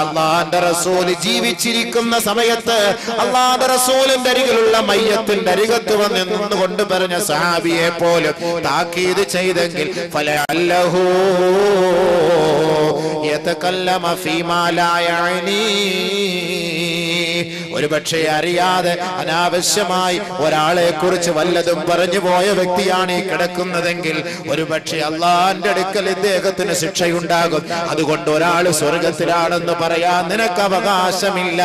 അള്ളാന്റെ റസൂൽ ജീവിച്ചിരിക്കുന്ന സമയത്ത് അള്ളാന്റെ റസൂലിന്റെ അരികിലുള്ള മയ്യത്തിന്റെ അരികത്ത് വന്ന് നിന്നുകൊണ്ട് പറഞ്ഞ സഹാബിയെ പോലും താക്കീത് ചെയ്തെങ്കിൽ ഫലഅല്ലഹു യതകല്ലമ ഫീമാ ലാ യഅനി, ഒരുപക്ഷെ അറിയാതെ അനാവശ്യമായി ഒരാളെ കുറിച്ച് വല്ലതും പറഞ്ഞു പോയ വ്യക്തിയാണ് ഈ കിടക്കുന്നതെങ്കിൽ ഒരുപക്ഷെ അള്ളാന്റെ അടുക്കൽ ഇദ്ദേഹത്തിന് ശിക്ഷയുണ്ടാകും. അതുകൊണ്ട് ഒരാൾ സ്വർഗത്തിലാണെന്ന് പറയാൻ നിനക്ക് അവകാശമില്ല.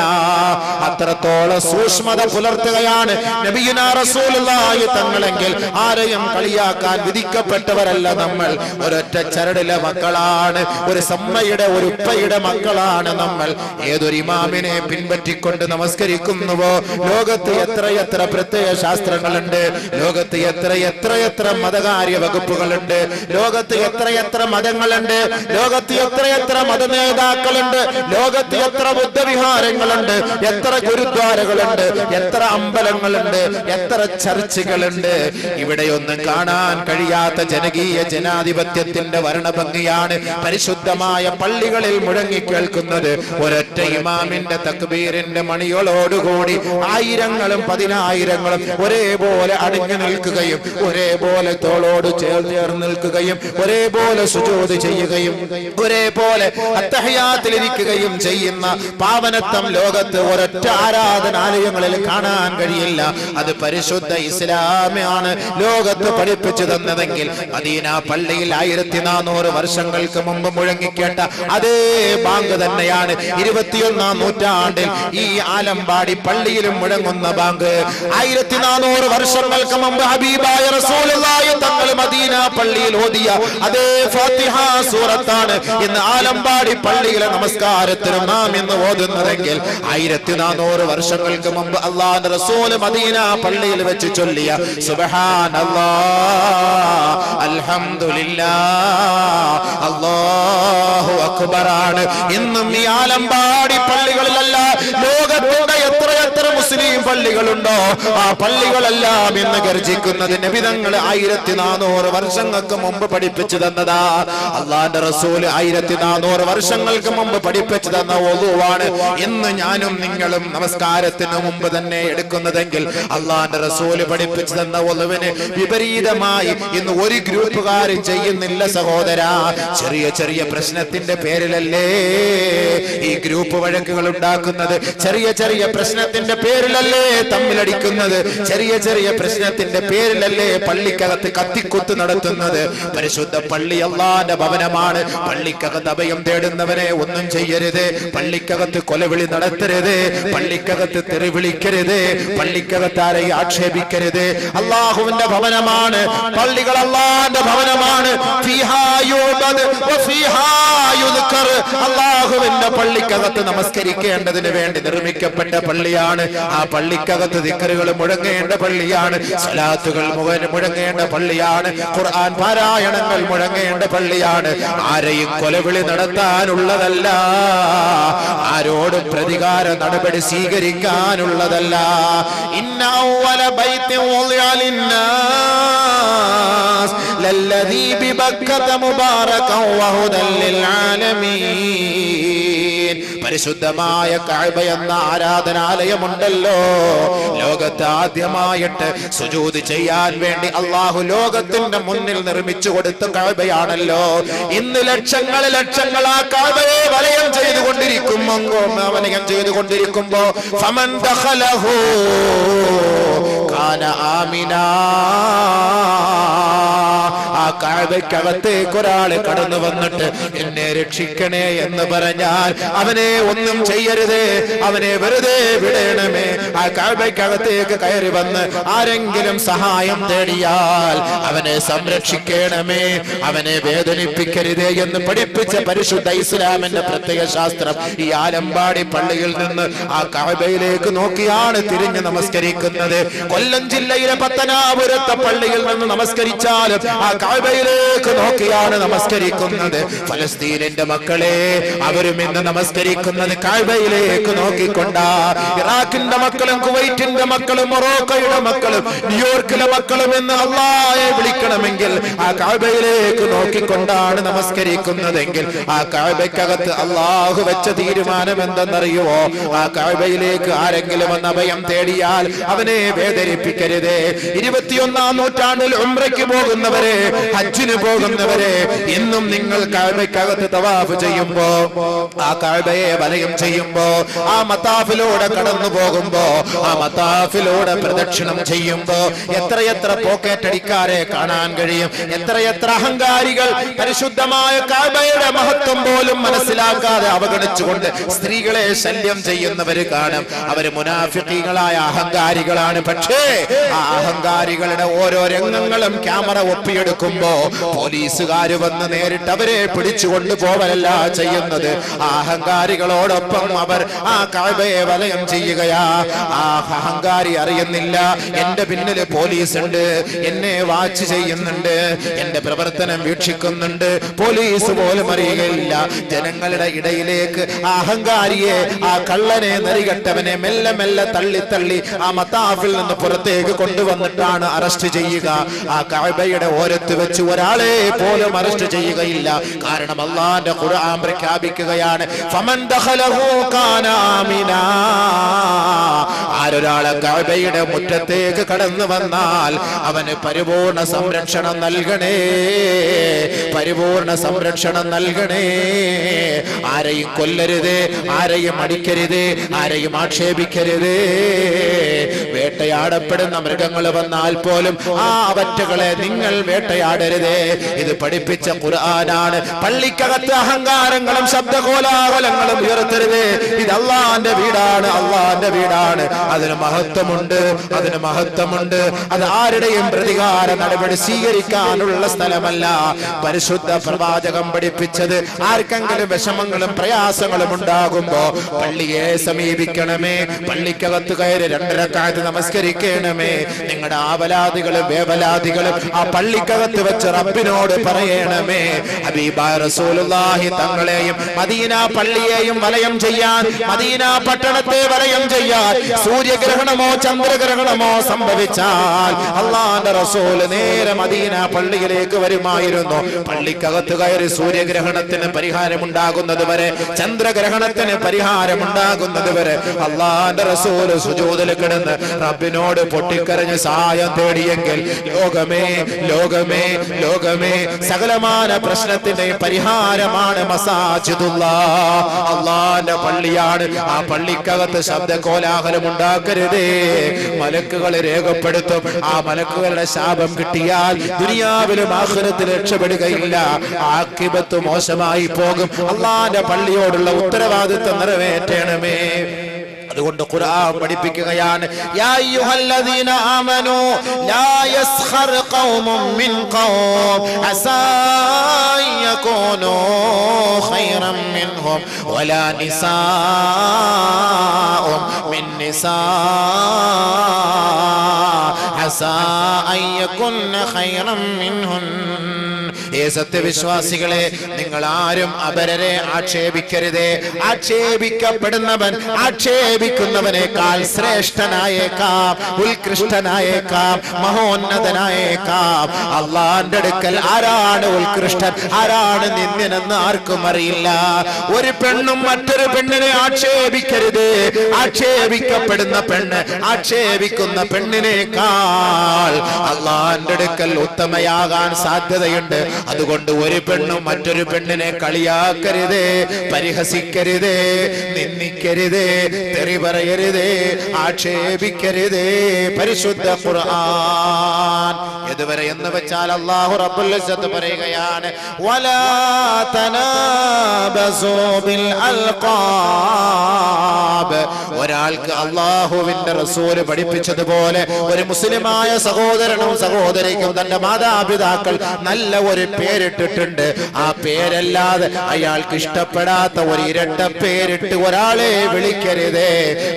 അത്രത്തോളം സൂക്ഷ്മത പുലർത്തുകയാണ് നബിയുനാ റസൂലുള്ളാഹി തങ്ങളെങ്കിൽ ആരെയും കളിയാക്കാൻ വിധിക്കപ്പെട്ടവരല്ല നമ്മൾ. ഒരൊറ്റ ചരടിലെ മക്കളാണ്, ഒരു സമ്മയുടെ ഒരു ഉപ്പയുടെ മക്കളാണ് നമ്മൾ. ഏതൊരു ഇമാമിനെ പിൻപറ്റിക്കൊണ്ട് നമസ്കരിക്കുന്നുവോ ലോകത്ത് എത്രയെത്ര പ്രത്യയ ശാസ്ത്രങ്ങളുണ്ട്, ലോകത്ത് എത്രയെത്ര മതകാര്യ വകുപ്പുകളുണ്ട്, ലോകത്ത് എത്രയെത്ര മതങ്ങളുണ്ട്, ലോകത്ത് എത്രയെത്ര മത നേതാക്കളുണ്ട്, ലോകത്ത് എത്ര ബുദ്ധവിഹാരങ്ങളുണ്ട്, എത്ര ഗുരുദ്വാരകളുണ്ട്, എത്ര അമ്പലങ്ങളുണ്ട്, എത്ര ചർച്ചുകളുണ്ട്. ഇവിടെയൊന്നും കാണാൻ കഴിയാത്ത ജനകീയ ജനാധിപത്യത്തിന്റെ വർണ്ണഭംഗിയാണ് പരിശുദ്ധമായ പള്ളികളിൽ മുഴങ്ങിക്കേൾക്കുന്നത്. ഒരൊറ്റ ഇമാമിന്റെ തക്ബീറിന്റെ മണികളോടുകൂടി ആയിരങ്ങളും പതിനായിരങ്ങളും ഒരേപോലെ അണിഞ്ഞു നിൽക്കുകയും ഒരേപോലെ തോളോട് ചേർന്ന് നിൽക്കുകയും ഒരേപോലെ സുജൂദ് ചെയ്യുകയും ഒരേപോലെ അത്തഹിയാത്തിലിരിക്കുകയും ചെയ്യുന്ന പാവനത്വം ലോകത്ത് ഒരൊറ്റ ആരാധനാലയങ്ങളിൽ കാണാൻ കഴിയില്ല. അത് പരിശുദ്ധ ഇസ്ലാമാണ് ലോകത്ത് പഠിപ്പിച്ചു തന്നതെങ്കിൽ മദീന പള്ളിയിൽ 1400 വർഷങ്ങൾക്ക് മുമ്പ് മുഴങ്ങിക്കേട്ട അതേ ബാങ്ക് തന്നെയാണ് 21ാം നൂറ്റാണ്ടിൽ ഈ ആലമ്പാടി പള്ളിയിലും മുഴങ്ങുന്ന ബാങ്ക്. 1400 വർഷങ്ങൾക്ക് മുമ്പ് ഹബീബായ റസൂലുള്ളാഹി തങ്ങൾ മദീന പള്ളിയിൽ ഓതിയ അതേ ഫാത്തിഹ സൂറത്താണ് ഇന്ന് ആലമ്പാടി പള്ളിയിലെ നമസ്കാരത്തിന് നാം ഇന്ന് ഓതുന്നതെങ്കിൽ 1400 വർഷങ്ങൾക്ക് മുമ്പ് അല്ലാഹുവിന്റെ റസൂൽ മദീന പള്ളിയിൽ വെച്ച് ചൊല്ലിയ സുബ്ഹാനല്ലാഹ് അൽഹംദുലില്ലാഹ് അല്ലാഹു അക്ബറാണ് ഇന്നും ഈ ആലമ്പാടി പള്ളികളിലല്ല ലോകത്തിന്റെ എത്രയെത്ര മുസ്ലിം പള്ളികളുണ്ടോ ആ പള്ളികളെല്ലാം ഇന്ന് ഗർജിക്കുന്നത് നബിതങ്ങൾ 1400 വർഷങ്ങൾക്ക് മുമ്പ് പഠിപ്പിച്ചു തന്നതാ. അള്ളാന്റെ റസൂൽ 1400 വർഷങ്ങൾക്ക് മുമ്പ് പഠിപ്പിച്ചു തന്ന വുളൂവാണ് ഇന്ന് ഞാനും നിങ്ങളും നമസ്കാരത്തിന് മുമ്പ് തന്നെ എടുക്കുന്നതെങ്കിൽ അള്ളാന്റെ റസൂൽ പഠിപ്പിച്ചു തന്ന വുളൂവിന് വിപരീതമായി ഇന്ന് ഒരു ഗ്രൂപ്പുകാരും ചെയ്യുന്നില്ല സഹോദരാ. ചെറിയ ചെറിയ പ്രശ്നത്തിന്റെ പേരിലല്ലേ ഈ ഗ്രൂപ്പ് വഴക്കുകൾ ഉണ്ടാക്കുന്നത്, ചെറിയ ചെറിയ പ്രശ്നത്തിന്റെ പേരിലല്ലേ തമ്മിലടിക്കുന്നത്, ചെറിയ ചെറിയ പ്രശ്നത്തിന്റെ പേരിലല്ലേ പള്ളിക്കകത്ത് കത്തിക്കുത്ത് നടത്തുന്നത്. പരിശുദ്ധ പള്ളി അല്ലാഹുവിന്റെ ഭവനമാണ്. പള്ളിക്കകത്ത് അഭയം തേടുന്നവനെ ഒന്നും ചെയ്യരുത്, പള്ളിക്കകത്ത് കൊലവിളി നടത്തരുത്, പള്ളിക്കകത്ത് തെറി വിളിക്കരുത്, പള്ളിക്കകത്ത് ആരെയും ആക്ഷേപിക്കരുത്. അല്ലാഹുവിന്റെ ഭവനമാണ് പള്ളികൾ, അല്ലാഹുവിന്റെ ഭവനമാണ്. ഫീഹാ യുബദ് വഫീഹാ യുദ്കർ. അല്ലാഹുവിന്റെ പള്ളിക്കകത്ത് നമസ്കരിക്കേണ്ടതിന് വേണ്ടി നിർമ്മിക്കപ്പെട്ട പള്ളിയാണ്. ആ പള്ളിക്കകത്ത് ദിക്റുകൾ മുഴങ്ങേണ്ട പള്ളിയാണ്, സ്വലാത്തുകൾ മുഴങ്ങേണ്ട പള്ളിയാണ്, ഖുർആൻ പാരായണങ്ങൾ മുഴങ്ങേണ്ട പള്ളിയാണ്. ആരെയും കൊലവിളി നടത്താനുള്ളതല്ല, ആരോടും പ്രതികാര നടപടി സ്വീകരിക്കാനുള്ളതല്ല. ഇന്ന അവ്വല ബൈത്തിൻ വുളിഅ ലിന്നാസ് ലല്ലദീ ബിബക്കത മുബാറകൻ വഹുദൻ ലിൽ ആലമീൻ. പരിശുദ്ധമായ കഅബ എന്ന ആരാധനാലയമുണ്ടല്ലോ, ലോകത്ത് ആദ്യമായിട്ട് സുജൂദ് ചെയ്യാൻ വേണ്ടി അള്ളാഹു ലോകത്തിന്റെ മുന്നിൽ നിർമ്മിച്ചു കൊടുത്ത കഅബയാണല്ലോ. ഇന്ന് ലക്ഷങ്ങൾ ലക്ഷങ്ങൾ ആ കഅബയെ വലയം ചെയ്തുകൊണ്ടിരിക്കുമ്പോ ഫമൻ ദഖലഹു കാന ആമിനാ. ആ കഅബയ്ക്കകത്തേക്ക് ഒരാൾ കടന്നു വന്നിട്ട് എന്നെ രക്ഷിക്കണേ എന്ന് പറഞ്ഞാൽ അവനെ ഒന്നും ചെയ്യരുതേ, അവനെ വെറുതെ വിടണമേ. ആ കഅബയ്ക്കകത്തേക്ക് കയറി വന്ന് ആരെങ്കിലും സഹായം തേടിയാൽ അവനെ സംരക്ഷിക്കണമേ, അവനെ വേദനിപ്പിക്കരുതേ എന്ന് പഠിപ്പിച്ച പരിശുദ്ധ ഇസ്ലാമിന്റെ പ്രത്യേക ശാസ്ത്രം ഈ ആലമ്പാടി പള്ളിയിൽ നിന്ന് ആ കഅബയിലേക്ക് നോക്കിയാണ് തിരിഞ്ഞ് നമസ്കരിക്കുന്നത്. കൊല്ലം ജില്ലയിലെ പത്തനാപുരത്തെ പള്ളിയിൽ നിന്ന് നമസ്കരിച്ചാലും ആ കഅബയിലേക്ക് നോക്കിയാണ് നമസ്കരിക്കുന്നത്. ഫലസ്തീനിന്റെ മക്കളെ, അവരും ഇന്ന് നമസ്കരിക്കുന്നത് കഅബയിലേക്ക് നോക്കിക്കൊണ്ടാ. ഇറാഖിന്റെ മക്കളും കുവൈറ്റിന്റെ മക്കളും മൊറോക്കോയുടെ മക്കളും ന്യൂയോർക്കിലെ മക്കളും എന്ന് അല്ലാഹയെ വിളിക്കണമെങ്കിൽ ആ കഅബയിലേക്ക് നോക്കിക്കൊണ്ടാണ് നമസ്കരിക്കുന്നതെങ്കിൽ ആ കഅബയ്ക്കകത്ത് അല്ലാഹു വെച്ച തീരുമാനം എന്തെന്നറിയുമോ? ആ കഅബയിലേക്ക് ആരെങ്കിലും വന്ന് അഭയം തേടിയാൽ അവനെ വേദനിപ്പിക്കരുതേ. 21-ാം നൂറ്റാണ്ടിൽ ഉംറയ്ക്ക് പോകുന്നവരെ, ഹജ്ജിന് പോകുന്നവരെ, ഇന്നും നിങ്ങൾ കഅബയ്ക്കകത്ത് തവാഫ് ചെയ്യുമ്പോ, ആ കഅബയെ വലയം ചെയ്യുമ്പോ, ആ മതാഫിലൂടെ കടന്നു പോകുമ്പോ, ആ മതാഫിലൂടെ പ്രദക്ഷിണം ചെയ്യുമ്പോ എത്രയെത്ര പോക്കറ്റടിക്കാരെ കാണാൻ കഴിയും. എത്രയെത്ര അഹങ്കാരികൾ പരിശുദ്ധമായ കഅബയുടെ മഹത്വം പോലും മനസ്സിലാക്കാതെ അവഗണിച്ചുകൊണ്ട് സ്ത്രീകളെ ശല്യം ചെയ്യുന്നവര് കാണും. അവര് മുനാഫിഖീകളായ അഹങ്കാരികളാണ്. പക്ഷേ ആ അഹങ്കാരികളുടെ ഓരോ രംഗങ്ങളും ക്യാമറ ഒപ്പിയെടുക്കുമ്പോ പോലീസുകാര് വന്ന് നേരിട്ട് അവരെ പിടിച്ചുകൊണ്ട് പോവലല്ല ചെയ്യുന്നത്. ആ അഹങ്കാരികളോടൊപ്പം അവർ ആ കഅബയെ വലയം ചെയ്യുകയാ. ആ അഹങ്കാരി അറിയുന്നില്ല എന്റെ പിന്നില് പോലീസ് ഉണ്ട്, എന്നെ വാച്ച് ചെയ്യുന്നുണ്ട്, എന്റെ പ്രവർത്തനം വീക്ഷിക്കുന്നുണ്ട്. പോലീസ് പോലും അറിയുകയില്ല. ജനങ്ങളുടെ ഇടയിലേക്ക് ആ അഹങ്കാരിയെ, ആ കള്ളനെ, നെറികെട്ടവനെ മെല്ലെ മെല്ലെ തള്ളി തള്ളി ആ മതാഫിൽ നിന്ന് പുറത്തേക്ക് കൊണ്ടുവന്നിട്ടാണ് അറസ്റ്റ് ചെയ്യുക. ആ കഅബയുടെ ഓരത്ത് വെച്ച് ഒരാളെ പോലും അറസ്റ്റ് ചെയ്യുകയില്ല. കാരണം അല്ലാഹുവിന്റെ ഖുർആൻ പ്രഖ്യാപിക്കുകയാണ്, ഫമൻ ദഖലഹു കാന ആമിനാ. ആരൊരാളെ കഅബയുടെ മുറ്റത്തേക്ക് കടന്നു വന്നാൽ അവന് പരിപൂർണ സംരക്ഷണം നൽകണേ, പരിപൂർണ സംരക്ഷണം നൽകണേ. ആരെയും കൊല്ലരുത്, ആരെയും അടിക്കരുത്, ആരെയും ആക്ഷേപിക്കരുത്. വേട്ടയാടപ്പെടുന്ന മൃഗങ്ങൾ വന്നാൽ പോലും ആ അവറ്റകളെ നിങ്ങൾ വേട്ടയാടരുത്. ഇത് പഠിപ്പിച്ച ഖുർആനാണ്. പള്ളിക്കകത്ത് അഹങ്കാരങ്ങളും ശബ്ദകോലാഹലങ്ങളും ഉയർത്തരുത്. ഇത് അല്ലാഹുവിന്റെ വീടാണ്, അല്ലാഹുവിന്റെ വീടാണ്. അതിന് മഹത്വമുണ്ട്, അതിന് മഹത്വമുണ്ട്. അത് ആരുടെയും പ്രതികാര നടപടി സ്വീകരിക്കാനുള്ള സ്ഥലമല്ല. പരിശുദ്ധ പ്രവാചകം പഠിപ്പിച്ചത് ആർക്കെങ്കിലും വിഷമങ്ങളും പ്രയാസങ്ങളും ഉണ്ടാകുമ്പോ പള്ളിയെ സമീപിക്കണമേ, പള്ളിക്കകത്ത് കയറി 2 റക്അത്ത് നമസ്കരിക്കണമേ. നിങ്ങളുടെ ആവലാദികളും വേവലാദികളും ആ പള്ളിക്കകത്ത് വെച്ച് റബ്ബിനോട് പറയണമേ. ഹബീബായ റസൂലുള്ളാഹി തങ്ങളെയും മദീന പള്ളിയെയും വലയം ചെയ്യാൻ, മദീന പട്ടണത്തെ വലയം ചെയ്യാൻ സൂര്യഗ്രഹണമോ ചന്ദ്രഗ്രഹണമോ സംഭവിച്ചാൽ അല്ലാഹുവിന്റെ റസൂൽ നേരെ മദീന പള്ളിയിലേക്ക് വരുമായിരുന്നു. പള്ളിക്കകത്ത് കയറി സൂര്യഗ്രഹണത്തിന് പരിഹാരമുണ്ടാകുന്നത് വരെ, ചന്ദ്രഗ്രഹണത്തിന് പരിഹാരമുണ്ടാകുന്നത് വരെ അല്ലാഹുവിന്റെ റസൂൽ സുജൂദിൽ കിടന്ന് റബ്ബിനോട് പൊട്ടിക്കരഞ്ഞ് സഹായം തേടിയെങ്കിൽ ലോകമേ ലോകമേ ലോകമേ സകലമാന പ്രശ്നത്തിന്റെ പരിഹാരമാണ് മസാജിദുല്ലാഹ്, അല്ലാഹുവിന്റെ പള്ളിയാണ്. ആ പള്ളിക്കകത്ത് ശബ്ദ കോലാഹലം ഉണ്ടാക്കരുതേ. മലക്കുകൾ രേഖപ്പെടുത്തും. ആ മലക്കുകളുടെ ശാപം കിട്ടിയാൽ ദുനിയാവിലും ആഖിറത്തിലും രക്ഷപ്പെടുകയില്ല. ആഖിബത്ത് മോശമായി പോകും. അല്ലാഹുവിന്റെ പള്ളിയോടുള്ള ഉത്തരവാദിത്വം നിറവേറ്റണമേ. അതുകൊണ്ട് ഖുർആൻ പഠിപ്പിക്കുകയാണ്, യാ അയ്യുഹല്ലദീന ആമനൂ ലാ യസ്ഖർ ഖൗമും മിൻ ഖൗം അസാ യകൂനൂ ഖൈറൻ മിൻഹും വലാ നിസാഉം മിൻ നിസാ അസാ യകുന്ന ഖൈറൻ മിൻഹുൻ. ഏ സത്യവിശ്വാസികളെ, നിങ്ങൾ ആരും അപരരെ ആക്ഷേപിക്കരുതേ. ആക്ഷേപിക്കപ്പെടുന്നവൻ ആക്ഷേപിക്കുന്നവനേക്കാൾ ശ്രേഷ്ഠനായേക്കാം, ഉത്കൃഷ്ടനായേക്കാം, മഹോന്നതനായേക്കാം. അല്ലാഹുവിന്റെ അടുക്കൽ ആരാണ് ഉത്കൃഷ്ടൻ, ആരാണ് നിന്ദ്യനെന്ന് ആർക്കും അറിയില്ല. ഒരു പെണ്ണും മറ്റൊരു പെണ്ണിനെ ആക്ഷേപിക്കരുത്. ആക്ഷേപിക്കപ്പെടുന്ന പെണ്ണ് ആക്ഷേപിക്കുന്ന പെണ്ണിനേക്കാൾ അല്ലാഹുവിന്റെ അടുക്കൽ ഉത്തമയാകാൻ സാധ്യതയുണ്ട്. അതുകൊണ്ട് ഒരു പെണ്ണും മറ്റൊരു പെണ്ണിനെ കളിയാക്കരുതേ, പരിഹസിക്കരുതേ, നിന്ദിക്കരുതേ, തെറി പറയരുതേ, ആക്ഷേപിക്കരുതേ. പരിശുദ്ധ ഖുർആൻ ഇതുവരെ എന്ന് വെച്ചാൽ അല്ലാഹു റബ്ബുൽ ഇസ്സത്ത് പറയുകയാണ്, വലാ തനാബസൂ ബിൽ അൽഖാബ്. ഒരാൾക്ക് അല്ലാഹുവിന്റെ റസൂൽ പഠിപ്പിച്ചതുപോലെ ഒരു മുസ്ലിമായ സഹോദരനും സഹോദരിക്കും തന്റെ മാതാപിതാക്കൾ നല്ല ഒരു പേരിട്ടിട്ടുണ്ട്. ആ പേരല്ലാതെ അയാൾക്ക് ഇഷ്ടപ്പെടാത്ത ഒരു ഇരട്ട പേരിട്ട് ഒരാളെ വിളിക്കരുതേ,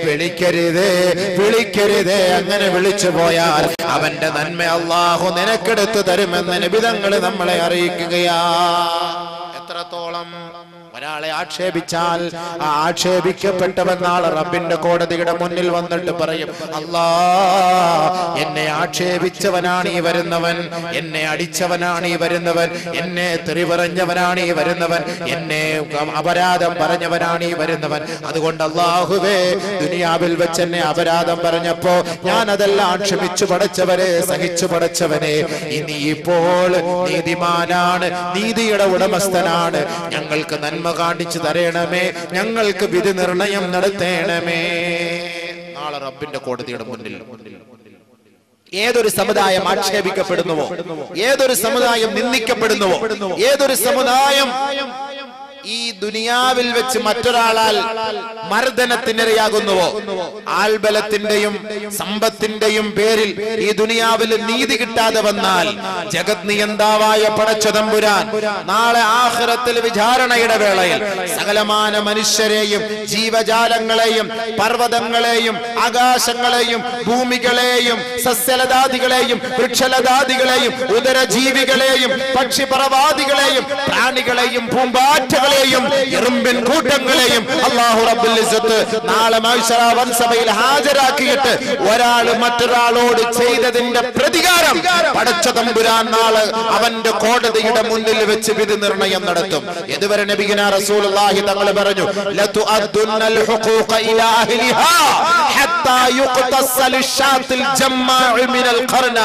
വിളിക്കരുതേ, വിളിക്കരുതേ. അങ്ങനെ വിളിച്ചു പോയാൽ അവന്റെ നന്മ അല്ലാഹു നിനക്കെടുത്തു തരുമെന്ന് നബി തങ്ങൾ നമ്മളെ അറിയിക്കുകയാ. എത്രത്തോളം ഒരാളെ ആക്ഷേപിച്ചാൽ ആ ആക്ഷേപിക്കപ്പെട്ടവൻ നാളെ റബ്ബിന്റെ കോടതിയുടെ മുന്നിൽ വന്നിട്ട് പറയും, അല്ലാ എന്നെ ആക്ഷേപിച്ചവനാണ് ഈ വരുന്നവൻ, എന്നെ അടിച്ചവനാണ് ഈ വരുന്നവൻ, എന്നെ തെറി പറഞ്ഞവനാണ് ഈ വരുന്നവൻ, എന്നെ അപരാധം പറഞ്ഞവനാണ് ഈ വരുന്നവൻ. അതുകൊണ്ട് അല്ലാഹുവേ, ദുനിയാവിൽ വെച്ച് എന്നെ അപരാധം പറഞ്ഞപ്പോ ഞാൻ അതെല്ലാം ക്ഷമിച്ചു പടച്ചവരെ, സഹിച്ചു പടച്ചവനെ, ഇനി ഇപ്പോൾ നീതിമാനാണ്, നീതിയുടെ ഉടമസ്ഥനാണ്, ഞങ്ങൾക്ക് നന്മ കാണിച്ചു തരണമേ, ഞങ്ങൾക്ക് വിധി നിർണയം നടത്തണമേ. നാളെ റബ്ബിന്റെ കോടതിയുടെ മുന്നിൽ ഏതൊരു സമുദായം ആക്ഷേപിക്കപ്പെടുന്നുവോ, ഏതൊരു സമുദായം നിന്ദിക്കപ്പെടുന്നുവോ, ഏതൊരു സമുദായം ഈ ദുനിയാവിൽ വെച്ച് മറ്റൊരാളാൽ മർദ്ദനത്തിനിരയാകുന്നുവോ, ആൾബലത്തിന്റെയും സമ്പത്തിന്റെയും പേരിൽ ഈ ദുനിയാവിൽ നീതി കിട്ടാതെ വന്നാൽ ജഗത് നിയന്താവായ പടച്ചതമ്പുരാൻ നാളെ ആഖിറത്തിൽ വിചാരണയുടെ വേളയിൽ സകലമാന മനുഷ്യരെയും ജീവജാലങ്ങളെയും പർവ്വതങ്ങളെയും ആകാശങ്ങളെയും ഭൂമികളെയും സസ്യലതാദികളെയും വൃക്ഷലതാദികളെയും ഉദരജീവികളെയും പക്ഷിപറവാദികളെയും പ്രാണികളെയും പൂമ്പാറ്റകളെയും എറുമ്പിൻ കൂട്ടങ്ങളെയും അല്ലാഹു റബ്ബുൽ ഇസ്സത്ത് നാളെ മഹ്ശറ വൻസഭയിൽ ഹാജരാക്കിയിട്ട് ഒരാൾ മറ്റൊരാളോട് ചെയ്തതിന്റെ പ്രതികാരം പടച്ച തമ്പുരാൻ നാളെ അവന്റെ കോടതിയുടെ മുന്നിൽ വെച്ച് വിധി നിർണയം നടത്തും. ഇതുവരെ നബിയുനാ റസൂലുള്ളാഹി തങ്ങൾ പറഞ്ഞു, ലതുഅദ്ദുന്നൽ ഹുഖൂഖ ഇലാ അഹ്ലിഹാ ഹത്താ യുഖ്തസൽ ഷാത്തിൽ ജമ്മാഉ മിനൽ ഖർന.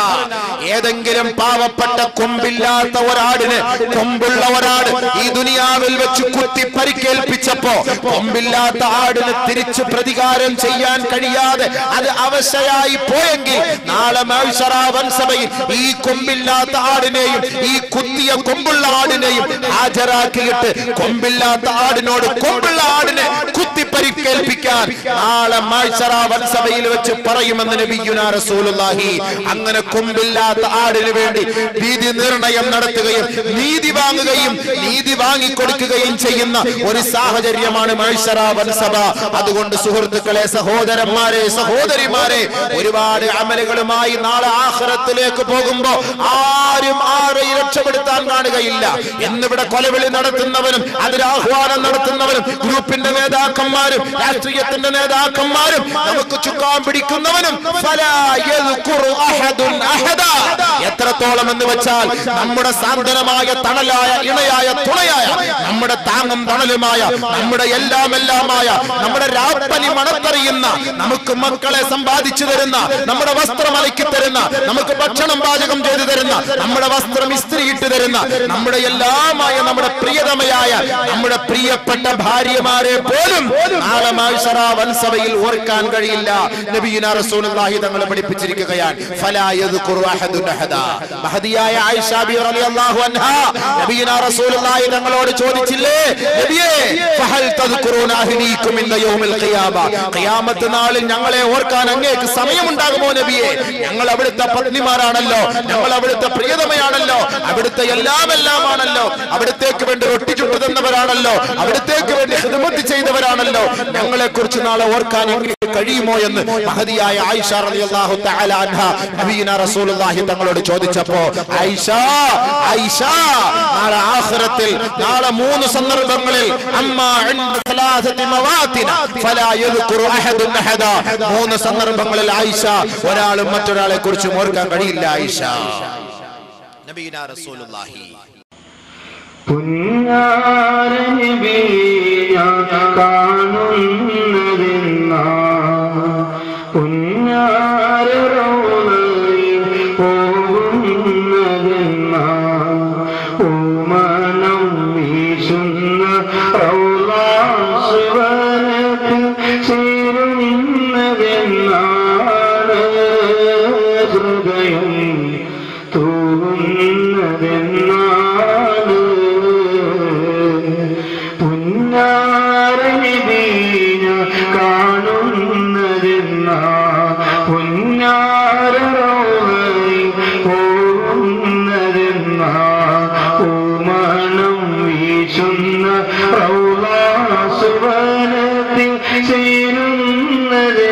ഏതെങ്കിലും പാവപ്പെട്ട കൊമ്പില്ലാത്ത ഒരാടിനെ കൊമ്പുള്ള ഒരാട് ഈ ദുനിയാവിൽ വെച്ച് കുത്തി പരിക്കേൽപ്പിച്ചപ്പോ കൊമ്പില്ലാത്ത ആടിന് തിരിച്ചു പ്രതികാരം ചെയ്യാൻ കഴിയാതെ അത് അവശയായി പോയെങ്കിൽ നാളെ മഹ്ശറ വൻസഭയിൽ ഈ കൊമ്പില്ലാത്ത ആടിനെയും ഈ കുത്തിയ കൊമ്പുള്ള ആടിനെയും ഹാജരാക്കിയിട്ട് കൊമ്പില്ലാത്ത ആടിനോട് കൊമ്പുള്ള ആടിനെ കുത്തി പരിക്കേൽപ്പിക്കാൻ നാളെ മഹ്ശറ വൻസഭയിൽ വെച്ച് പറയുമെന്ന് നബിയുനാ റസൂലുള്ളാഹി. അങ്ങനെ കൊമ്പില്ലാത്ത ആടിന് വേണ്ടി വിധി നിർണയം നടത്തുകയും നീതി വാങ്ങുകയും നീതി വാങ്ങിക്കൊടുക്കുകയും ചെയ്യുന്ന ഒരു സാഹചര്യമാണ് മഹ്ശറ വൻസഭ. അതുകൊണ്ട് സുഹൃത്തുക്കളെ, സഹോദരന്മാരെ, സഹോദരിമാരെ, ഒരുപാട് അമലുകളുമായി നാളെ ആഖിറത്തിലേക്ക് പോകുമ്പോ ആരും ആരെയും രക്ഷപ്പെടുത്താൻ കാണുകയില്ല. എന്നിവിടെ കൊലവിളി നടത്തുന്നവനും അതിരാഹ്വാനം നടത്തുന്നവനും ഗ്രൂപ്പിന്റെ നേതാക്കന്മാരും രാഷ്ട്രീയത്തിന്റെ നേതാക്കന്മാരും നമുക്ക് ചുക്കാൻ പിടിക്കുന്നവനും എത്രത്തോളം എന്ന് വെച്ചാൽ നമ്മുടെ സാന്ത്വനമായ തണലായ ഇണയായ തുണയായ നമ്മുടെ താങ്ങും തണലുമായ നമ്മുടെ എല്ലാമായ നമ്മുടെ രാപ്പനി മണത്തറിയുന്ന നമുക്ക് മക്കളെ സമ്പാദിച്ചു തരുന്ന നമ്മുടെ വസ്ത്രം അലക്കി തരുന്ന നമുക്ക് ഭക്ഷണം പാചകം ചെയ്തു തരുന്ന നമ്മുടെ വസ്ത്രം ഇസ്ത്രിയിട്ട് തരുന്ന നമ്മുടെ എല്ലാമായ നമ്മുടെ പ്രിയതമയായ നമ്മുടെ പ്രിയപ്പെട്ട ഭാര്യമാരെ പോലും നാളെ മഹ്ശറ വൻസഭയിൽ ഓർക്കാൻ കഴിയില്ല. നബിയുനാ റസൂലുള്ളാഹി തങ്ങൾ പഠിപ്പിച്ചിരിക്കുകയാണ്, ഫലാ യദ്കുറു അഹദുൻ അഹദാ. മഹദിയായ ആയിഷ ബിബി റളിയല്ലാഹു അൻഹാ നബിയുനാ റസൂലുള്ളാഹി തങ്ങളോട് ചോദിച്ചില്ലേ, നബിയേ ഫഹൽ തദ്കുറൂന അഹ്ലീകും ഇന്ന യൗമിൽ ഖിയാമ, ഖിയാമത്ത് നാളിൽ ഞങ്ങളെ ഓർക്കാൻ അങ്ങേക്ക് സമയമുണ്ടാകുമോ നബിയേ? ഞങ്ങൾ അവിടുത്തെ പത്നിമാരാണല്ലോ, ഞങ്ങൾ അവിടുത്തെ പ്രിയതമയാണല്ലോ, അവിടുത്തെ എല്ലാമാണല്ലോ, അവിടുത്തേക്ക് വേണ്ടി റൊട്ടി ചുട്ടു തന്നവരാണല്ലോ, അവിടുത്തേക്ക് വേണ്ടി ഖിദ്മത്ത് ചെയ്തവരാണല്ലോ, ഞങ്ങളെ കുറിച്ച് നാളെ ഓർക്കാൻ എനിക്ക് കഴിയുമോ എന്ന് മഹദിയായ ആയിഷ റളിയല്ലാഹു തആല അൻഹ നബിയുനാ റസൂലുള്ളാഹി തങ്ങളോട് ചോദിച്ചപ്പോ, ആയിഷ നാളെ ആഖിറത്തിൽ നാളെ 3 സന്ദർഭങ്ങളിൽ അമ്മാ ഇൻദ സലാസതി മവാതിന ഫലാ യദ്കുറു അഹദുൻ അഹദാ, 3 സന്ദർഭങ്ങളിൽ ആയിഷ ഒരാളും മറ്റൊരാളെ കുറിച്ച് ഓർക്കാൻ കഴിയില്ല. ആയിഷ നബിയുനാ റസൂലുള്ളാഹി പുന്നാരനിബീന ചെയ്യുന്നത്